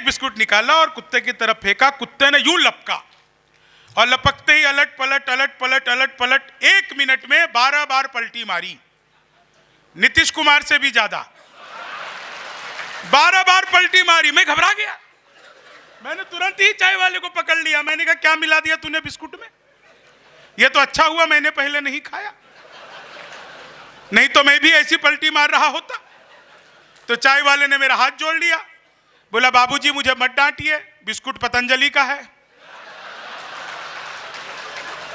Biscuit निकाला और कुत्ते की तरफ फेंका। कुत्ते ने यूं लपका और लपकते ही अलट पलट अलट पलट अलट पलट 1 मिनट में 12 बार पलटी मारी। नीतीश कुमार से भी ज्यादा 12 बार पलटी मारी। मैं घबरा गया। मैंने तुरंत ही चाय वाले को पकड़ लिया। मैंने कहा क्या मिला दिया तूने बिस्कुट में? ये तो अच्छा हुआ मैंने पहले नहीं खाया, नहीं तो मैं भी ऐसी पलटी मार रहा होता। तो चाय वाले ने मेरा हाथ जोड़ लिया, बोला बाबूजी मुझे मत डांटिए, बिस्कुट पतंजलि का है।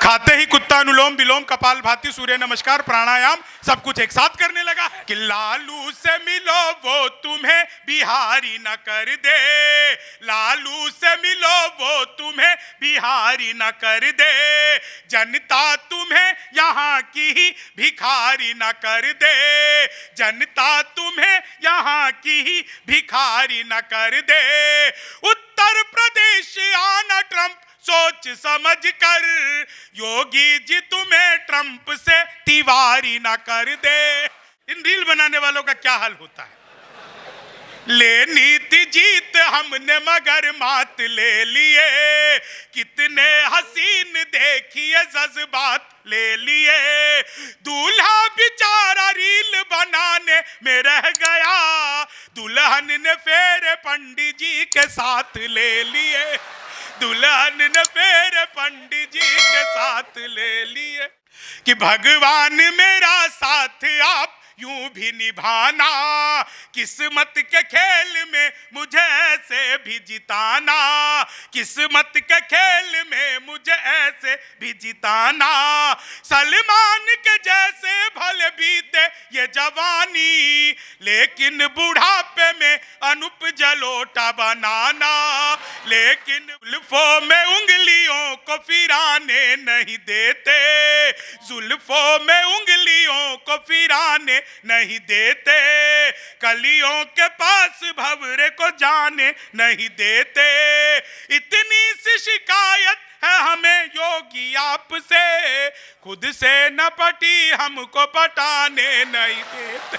खाते ही कुत्ता अनुलोम विलोम कपाल भाती सूर्य नमस्कार प्राणायाम सब कुछ एक साथ करने लगा है कि लालू से मिलो वो तुम्हें बिहारी न कर दे, लालू से मिलो वो तुम्हें बिहारी न कर दे, जनता तुम्हें यहाँ की ही भिखारी न कर दे, जनता तुम्हें यहाँ की ही भिखारी न कर दे। उत्तर प्रदेश आना ट्रंप सोच समझ कर, योगी जी तुम्हें ट्रंप से तिवारी ना कर दे। इन रील बनाने वालों का क्या हाल होता है? लेनी थी जीत हमने मगर मात ले लिए, कितने हसीन देखिए जज्बात ले लिए, दूल्हा बेचारा रील बनाने में रह गया, दुल्हन ने फेरे पंडित जी के साथ ले लिए, दुल्हन ने फेरे पंडित जी के साथ ले लिए कि भगवान मेरा साथ आप यूं भी निभाना, किस्मत के खेल में मुझे ऐसे भी जिताना, किस्मत के खेल में मुझे ऐसे भी जिताना, सलमान के जैसे भले बीते ये जवानी, लेकिन बुढ़ापे में अनुप जलोटा बनाना, लेकिन जुल्फों में उंगलियों को फिराने नहीं देते, जुल्फों में उंगलियों को फिराने नहीं देते, कलियों के पास भंवरे को जाने नहीं देते, इतनी सी शिकायत है हमें योगी आपसे, खुद से न पटी हमको पटाने नहीं देते,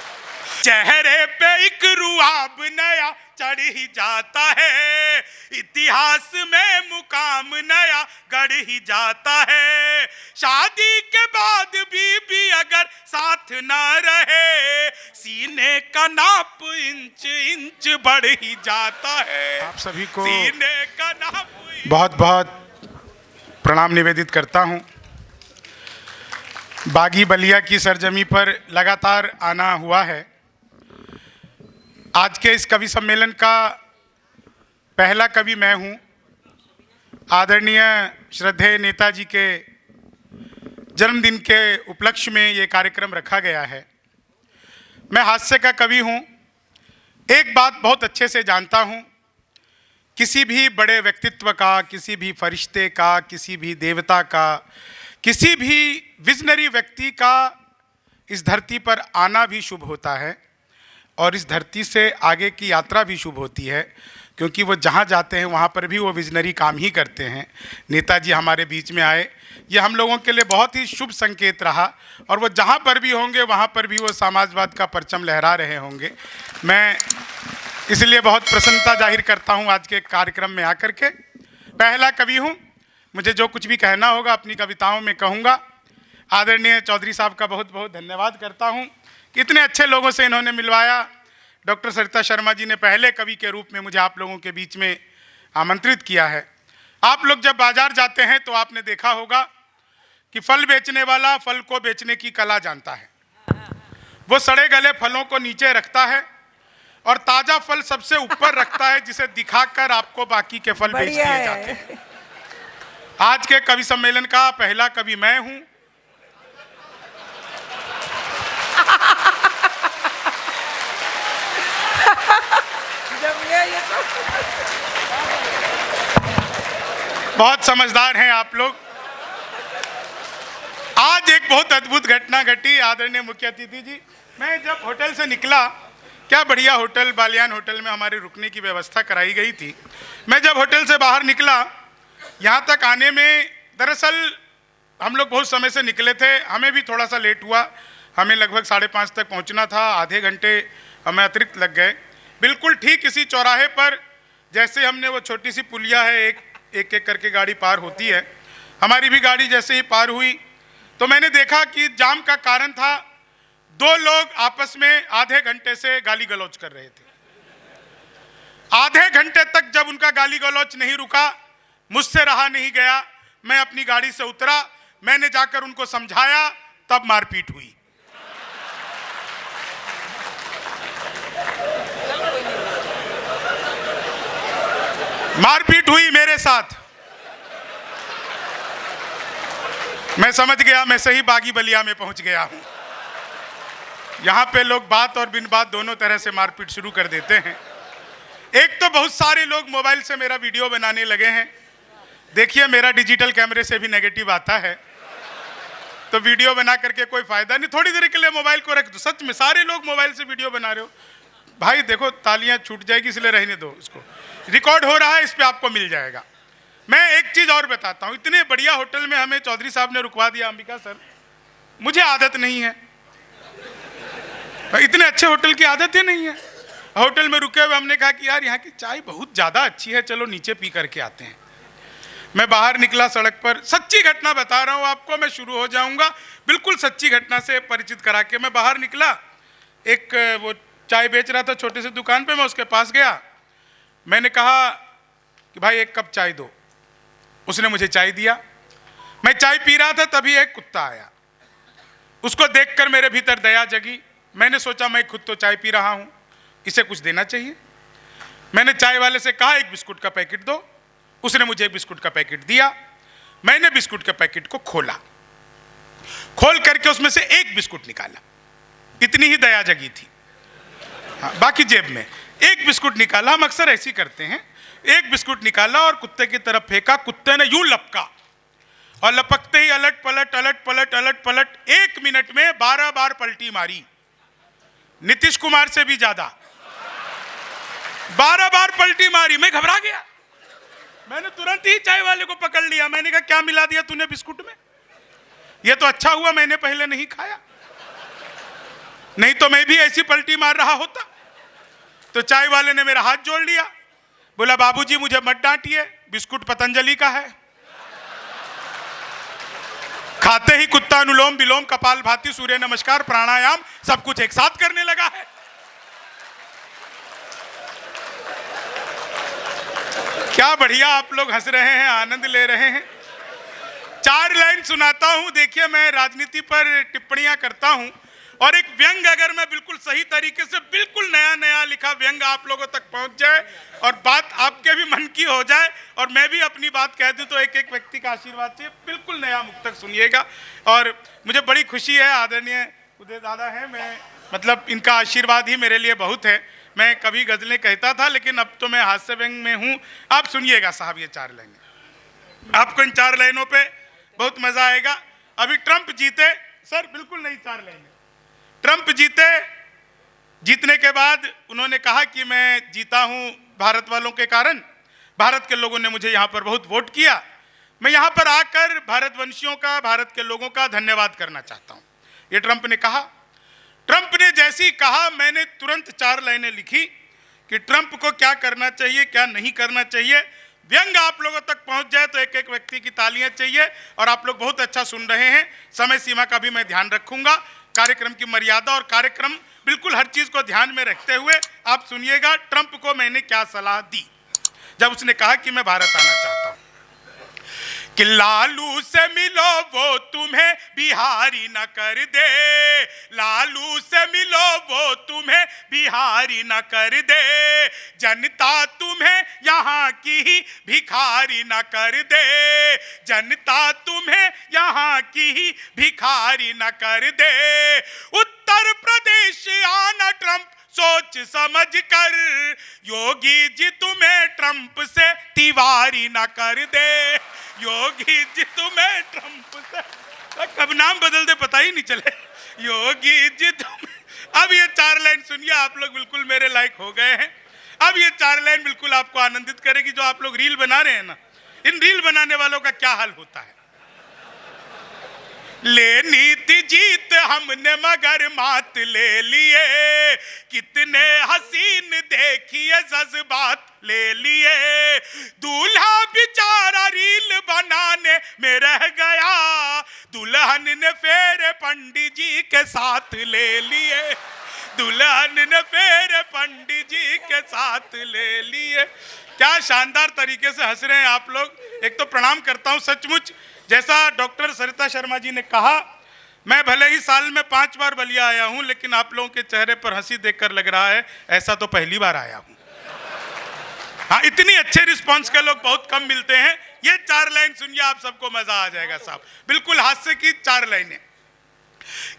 चेहरे पे एक रुआब नया चढ़ ही जाता है, इतिहास में मुकाम नया गढ़ ही जाता है, शादी के बाद भी अगर साथ ना रहे, सीने का नाप इंच इंच बढ़ ही जाता है। आप सभी को सीने का नाप बहुत बहुत प्रणाम निवेदित करता हूं। बागी बलिया की सरजमी पर लगातार आना हुआ है। आज के इस कवि सम्मेलन का पहला कवि मैं हूं। आदरणीय श्रद्धेय नेताजी के जन्मदिन के उपलक्ष्य में ये कार्यक्रम रखा गया है। मैं हास्य का कवि हूं। एक बात बहुत अच्छे से जानता हूं, किसी भी बड़े व्यक्तित्व का, किसी भी फरिश्ते का, किसी भी देवता का, किसी भी विजनरी व्यक्ति का इस धरती पर आना भी शुभ होता है और इस धरती से आगे की यात्रा भी शुभ होती है, क्योंकि वो जहाँ जाते हैं वहाँ पर भी वो विजनरी काम ही करते हैं। नेताजी हमारे बीच में आए, ये हम लोगों के लिए बहुत ही शुभ संकेत रहा और वो जहाँ पर भी होंगे वहाँ पर भी वो समाजवाद का परचम लहरा रहे होंगे। मैं इसलिए बहुत प्रसन्नता जाहिर करता हूँ आज के कार्यक्रम में आकर के। पहला कवि हूँ, मुझे जो कुछ भी कहना होगा अपनी कविताओं में कहूँगा। आदरणीय चौधरी साहब का बहुत बहुत धन्यवाद करता हूँ, कितने अच्छे लोगों से इन्होंने मिलवाया। डॉक्टर सरिता शर्मा जी ने पहले कवि के रूप में मुझे आप लोगों के बीच में आमंत्रित किया है। आप लोग जब बाजार जाते हैं तो आपने देखा होगा कि फल बेचने वाला फल को बेचने की कला जानता है। वो सड़े गले फलों को नीचे रखता है और ताज़ा फल सबसे ऊपर रखता है, जिसे दिखाकर आपको बाकी के फल बेच दिए जाते हैं। आज के कवि सम्मेलन का पहला कवि मैं हूँ। बहुत समझदार हैं आप लोग। आज एक बहुत अद्भुत घटना घटी। आदरणीय मुख्य अतिथि जी, मैं जब होटल से निकला, क्या बढ़िया होटल, बालियान होटल में हमारे रुकने की व्यवस्था कराई गई थी। मैं जब होटल से बाहर निकला, यहाँ तक आने में दरअसल हम लोग बहुत समय से निकले थे, हमें भी थोड़ा सा लेट हुआ। हमें लगभग 5:30 तक पहुँचना था, आधे घंटे हमें अतिरिक्त लग गए। बिल्कुल ठीक इसी चौराहे पर जैसे हमने वो छोटी सी पुलिया है, एक एक करके गाड़ी पार होती है, हमारी भी गाड़ी जैसे ही पार हुई तो मैंने देखा कि जाम का कारण था 2 लोग आपस में आधे घंटे से गाली गलौज कर रहे थे। आधे घंटे तक जब उनका गाली गलौज नहीं रुका, मुझसे रहा नहीं गया, मैं अपनी गाड़ी से उतरा, मैंने जाकर उनको समझाया, तब मारपीट हुई। मारपीट हुई मेरे साथ। मैं समझ गया मैं सही बागी बलिया में पहुंच गया हूं। यहां पे लोग बात और बिन बात दोनों तरह से मारपीट शुरू कर देते हैं। एक तो बहुत सारे लोग मोबाइल से मेरा वीडियो बनाने लगे हैं। देखिए, मेरा डिजिटल कैमरे से भी नेगेटिव आता है, तो वीडियो बना करके कोई फायदा नहीं। थोड़ी देर के लिए मोबाइल को रख दो। सच में सारे लोग मोबाइल से वीडियो बना रहे हो, भाई देखो तालियां छूट जाएगी, इसलिए रहने दो। इसको रिकॉर्ड हो रहा है, इस पे आपको मिल जाएगा। मैं एक चीज और बताता हूं, इतने बढ़िया होटल में हमें चौधरी साहब ने रुकवा दिया, अंबिका सर, मुझे आदत नहीं है, इतने अच्छे होटल की आदत ही नहीं है। होटल में रुके हुए हमने कहा कि यार यहाँ की चाय बहुत ज्यादा अच्छी है, चलो नीचे पी करके आते हैं। मैं बाहर निकला सड़क पर, सच्ची घटना बता रहा हूं आपको, मैं शुरू हो जाऊंगा बिल्कुल सच्ची घटना से परिचित करा के। मैं बाहर निकला, एक वो चाय बेच रहा था छोटे से दुकान पे, मैं उसके पास गया, मैंने कहा कि भाई एक कप चाय दो। उसने मुझे चाय दिया। मैं चाय पी रहा था, तभी एक कुत्ता आया। उसको देखकर मेरे भीतर दया जगी। मैंने सोचा मैं खुद तो चाय पी रहा हूं, इसे कुछ देना चाहिए। मैंने चाय वाले से कहा एक बिस्कुट का पैकेट दो। उसने मुझे एक बिस्कुट का पैकेट दिया। मैंने बिस्कुट के पैकेट को खोला, खोल करके उसमें से एक बिस्कुट निकाला, इतनी ही दया जगी थी। हाँ, बाकी जेब में एक बिस्कुट निकाला, हम अक्सर ऐसे ही करते हैं। एक बिस्कुट निकाला और कुत्ते की तरफ फेंका। कुत्ते ने यूं लपका और लपकते ही अलट पलट अलट पलट अलट पलट 1 मिनट में 12 बार पलटी मारी। नीतीश कुमार से भी ज्यादा 12 बार पलटी मारी। मैं घबरा गया। मैंने तुरंत ही चाय वाले को पकड़ लिया। मैंने कहा क्या मिला दिया तूने बिस्कुट में? ये तो अच्छा हुआ मैंने पहले नहीं खाया, नहीं तो मैं भी ऐसी पलटी मार रहा होता। तो चाय वाले ने मेरा हाथ जोड़ लिया, बोला बाबूजी मुझे मत डांटिए, बिस्कुट पतंजलि का है। खाते ही कुत्ता अनुलोम विलोम कपाल भाती सूर्य नमस्कार प्राणायाम सब कुछ एक साथ करने लगा है। क्या बढ़िया आप लोग हंस रहे हैं, आनंद ले रहे हैं। 4 लाइन सुनाता हूं। देखिए, मैं राजनीति पर टिप्पणियां करता हूं और एक व्यंग अगर मैं बिल्कुल सही तरीके से बिल्कुल नया नया लिखा व्यंग आप लोगों तक पहुंच जाए और बात आपके भी मन की हो जाए और मैं भी अपनी बात कह दूं तो एक एक व्यक्ति का आशीर्वाद चाहिए। बिल्कुल नया मुक्तक सुनिएगा और मुझे बड़ी खुशी है, आदरणीय उदय दादा हैं, मैं मतलब इनका आशीर्वाद ही मेरे लिए बहुत है। मैं कभी गजलें कहता था लेकिन अब तो मैं हास्य व्यंग में हूँ। आप सुनिएगा साहब ये 4 लाइनें, आपको इन 4 लाइनों पे बहुत मजा आएगा। अभी ट्रंप जीते, सर बिल्कुल नहीं 4 लाइनें। ट्रंप जीते, जीतने के बाद उन्होंने कहा कि मैं जीता हूं भारत वालों के कारण, भारत के लोगों ने मुझे यहां पर बहुत वोट किया। मैं यहां पर आकर भारतवंशियों का, भारत के लोगों का धन्यवाद करना चाहता हूं, ये ट्रंप ने कहा। ट्रंप ने जैसे ही कहा मैंने तुरंत 4 लाइनें लिखी कि ट्रंप को क्या करना चाहिए क्या नहीं करना चाहिए। व्यंग आप लोगों तक पहुंच जाए तो एक एक व्यक्ति की तालियां चाहिए और आप लोग बहुत अच्छा सुन रहे हैं। समय सीमा का भी मैं ध्यान रखूंगा, कार्यक्रम की मर्यादा और कार्यक्रम बिल्कुल हर चीज को ध्यान में रखते हुए आप सुनिएगा। ट्रंप को मैंने क्या सलाह दी जब उसने कहा कि मैं भारत आना चाहता हूं कि लालू से मिलो वो तुम्हें बिहारी न कर दे, लालू से मिलो वो तुम्हें बिहारी न कर दे, जनता तुम्हें यहाँ की ही भिखारी न कर दे, जनता तुम्हें यहाँ की ही भिखारी न कर दे। उत्तर प्रदेश आना ट्रंप सोच समझ कर, योगी जी तुम्हें ट्रंप से तिवारी ना कर दे, योगी जी तुम्हें ट्रंप से, कब नाम बदल दे पता ही नहीं चले, योगी जी तुम्हें। अब ये 4 लाइन सुनिए, आप लोग बिल्कुल मेरे लायक हो गए हैं। अब ये 4 लाइन बिल्कुल आपको आनंदित करेगी। जो आप लोग रील बना रहे हैं ना, इन रील बनाने वालों का क्या हाल होता है। लेनी थी जीत हमने मगर मात ले लिए, कितने हसीन देखिए जज्बात ले लिए, दूल्हा बेचारा रील बनाने में रह गया, दुल्हन ने फेरे पंडित जी के साथ ले लिए, दुल्हन ने फेरे पंडित जी के साथ ले लिए। क्या शानदार तरीके से हंस रहे हैं आप लोग। एक तो प्रणाम करता हूं, सचमुच जैसा डॉक्टर सरिता शर्मा जी ने कहा, मैं भले ही साल में 5 बार बलिया आया हूं, लेकिन आप लोगों के चेहरे पर हंसी देखकर लग रहा है ऐसा तो पहली बार आया हूं। हाँ, इतनी अच्छे रिस्पांस के लोग बहुत कम मिलते हैं। ये 4 लाइन सुनिए, आप सबको मजा आ जाएगा साहब, बिल्कुल हास्य की 4 लाइनें।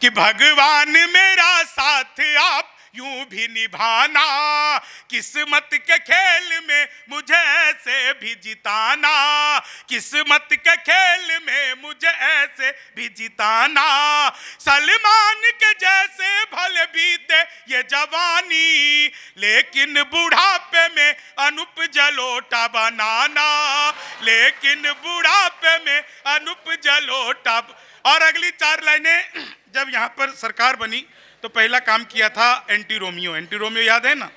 कि भगवान मेरा साथ आप यूं भी निभाना, किस्मत के खेल में मुझे ऐसे भी जिताना, किस्मत के खेल में मुझे ऐसे भी जिताना, सलमान के जैसे भले बीते ये जवानी, लेकिन बुढ़ापे में अनूप जलोटा बनाना, लेकिन बुढ़ापे में अनूप जलोटा। और अगली 4 लाइनें, जब यहाँ पर सरकार बनी तो पहला काम किया था एंटी रोमियो। एंटी रोमियो याद है ना,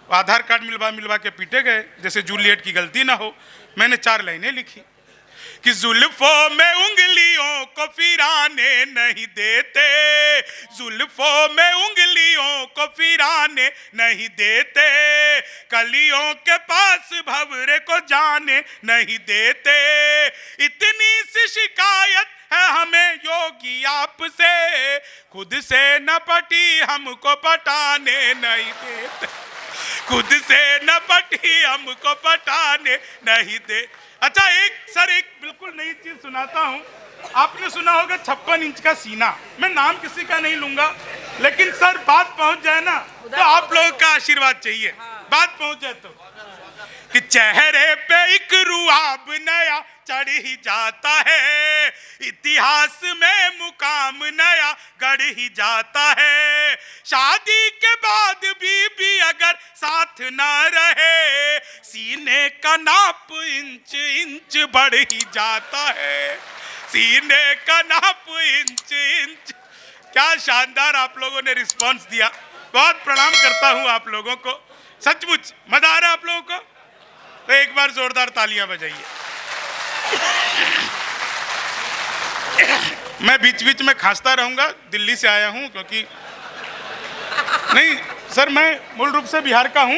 आधार कार्ड मिलवा के पीटे गए जैसे जूलियट की गलती ना हो। मैंने 4 लाइनें लिखी कि जुल्फों में उंगलियों को फिराने नहीं देते, जुल्फों में उंगलियों को फिराने नहीं देते, कलियों के पास भंवरे को जाने नहीं देते, इतनी सी शिकायत है हमें योगी आपसे, खुद से न पटी हमको पटाने नहीं देते, खुद से न पटी हमको पटाने नहीं दे। अच्छा, एक बिल्कुल नई चीज सुनाता हूं। आपने सुना होगा 56 इंच का सीना। मैं नाम किसी का नहीं लूंगा, लेकिन सर बात पहुंच जाए ना तो आप लोगों का आशीर्वाद चाहिए। बात पहुंच जाए तो कि चेहरे पे एक रुआब नया चढ़ ही जाता है, इतिहास में मुकाम नया गढ़ ही जाता है, शादी के बाद भी अगर साथ ना रहे, सीने का नाप इंच इंच बढ़ ही जाता है, सीने का नाप इंच इंच। क्या शानदार आप लोगों ने रिस्पांस दिया, बहुत प्रणाम करता हूं आप लोगों को। सचमुच मजा आ रहा है आप लोगों को, तो एक बार जोरदार तालियां बजाइए। मैं बीच बीच में खांसता रहूंगा, दिल्ली से आया हूं क्योंकि नहीं सर, मैं मूल रूप से बिहार का हूं।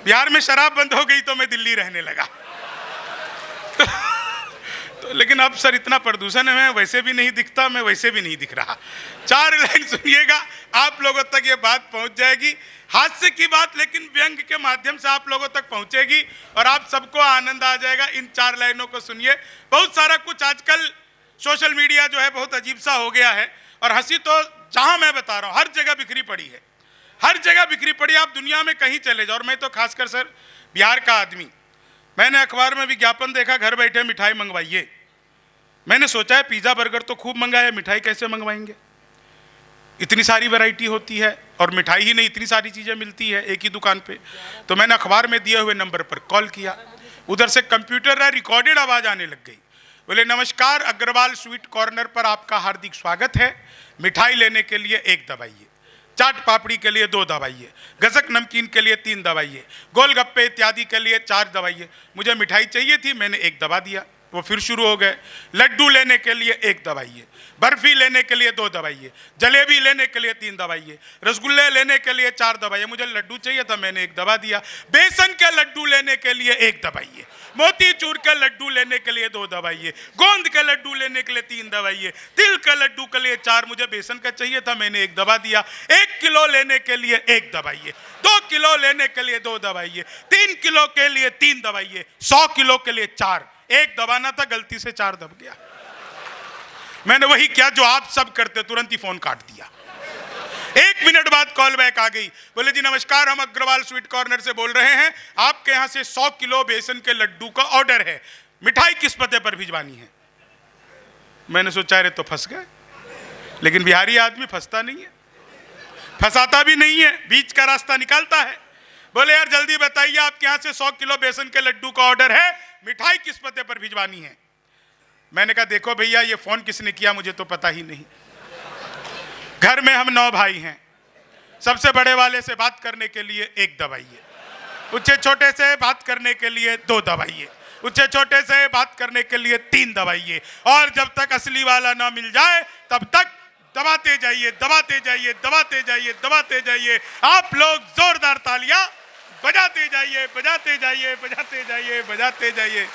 बिहार में शराब बंद हो गई तो मैं दिल्ली रहने लगा। तो लेकिन अब सर इतना प्रदूषण है, मैं वैसे भी नहीं दिखता, मैं वैसे भी नहीं दिख रहा। 4 लाइन सुनिएगा, आप लोगों तक ये बात पहुंच जाएगी। हास्य की बात लेकिन व्यंग के माध्यम से आप लोगों तक पहुंचेगी और आप सबको आनंद आ जाएगा। इन 4 लाइनों को सुनिए। बहुत सारा कुछ आजकल सोशल मीडिया जो है बहुत अजीब सा हो गया है, और हंसी तो जहां मैं बता रहा हूं हर जगह बिखरी पड़ी है, हर जगह बिखरी पड़ी। आप दुनिया में कहीं चले जाओ, और मैं तो खासकर सर बिहार का आदमी, मैंने अखबार में विज्ञापन देखा, घर बैठे मिठाई मंगवाइए। मैंने सोचा है पिज्जा बर्गर तो खूब मंगाया, मिठाई कैसे मंगवाएंगे? इतनी सारी वैरायटी होती है, और मिठाई ही नहीं इतनी सारी चीज़ें मिलती है एक ही दुकान पे। तो मैंने अखबार में दिए हुए नंबर पर कॉल किया, उधर से कंप्यूटर है, रिकॉर्डेड आवाज़ आने लग गई। बोले नमस्कार, अग्रवाल स्वीट कॉर्नर पर आपका हार्दिक स्वागत है, मिठाई लेने के लिए 1 दबाइए, चाट पापड़ी के लिए 2 दबाइए, गजक नमकीन के लिए 3 दबाइए, गोलगप्पे इत्यादि के लिए 4 दबाइए। मुझे मिठाई चाहिए थी, मैंने 1 दबा दिया। वो फिर शुरू हो गए, लड्डू लेने के लिए 1 दबाइए, बर्फी लेने के लिए 2 दबाइए, जलेबी लेने के लिए 3 दबाइए, रसगुल्ले लेने के लिए 4 दबाइए। मुझे लड्डू चाहिए था, मैंने 1 दबा दिया। बेसन के लड्डू लेने के लिए 1 दबाइए, मोतीचूर के लड्डू लेने के लिए 2 दबाइए, गोंद के लड्डू लेने के लिए 3 दबाइए, तिल के लड्डू के लिए 4, मुझे बेसन का चाहिए था, मैंने 1 दबा दिया। 1 किलो लेने के लिए 1 दबाइए, 2 किलो लेने के लिए 2 दबाइए, 3 किलो के लिए 3 दबाइए, 100 किलो के लिए 4। 1 दबाना था, गलती से 4 दब गया। मैंने वही किया जो आप सब करते, तुरंत ही फोन काट दिया। 1 मिनट बाद कॉल बैक आ गई, बोले जी नमस्कार, हम अग्रवाल स्वीट कॉर्नर से बोल रहे हैं, आपके यहां से 100 किलो बेसन के लड्डू का ऑर्डर है, मिठाई किस पते पर भिजवानी है? मैंने सोचा अरे तो फंस गए, लेकिन बिहारी आदमी फंसता नहीं है, फंसाता भी नहीं है, बीच का रास्ता निकालता है। बोले यार जल्दी बताइए, आपके यहां से 100 किलो बेसन के लड्डू का ऑर्डर है, मिठाई किस पते पर भिजवानी है? मैंने कहा देखो भैया ये फोन किसने किया मुझे तो पता ही नहीं। घर में हम 9 भाई हैं, सबसे बड़े वाले से बात करने के लिए 1 दबाइए, उससे छोटे से बात करने के लिए 2 दबाइए, उससे छोटे से बात करने के लिए 3 दबाइए, और जब तक असली वाला ना मिल जाए तब तक दबाते जाइए, दबाते जाइए, दबाते जाइए, दबाते जाइए। आप लोग जोरदार तालियां बजाते जाइए, बजाते जाइए, बजाते जाइए, बजाते जाइए।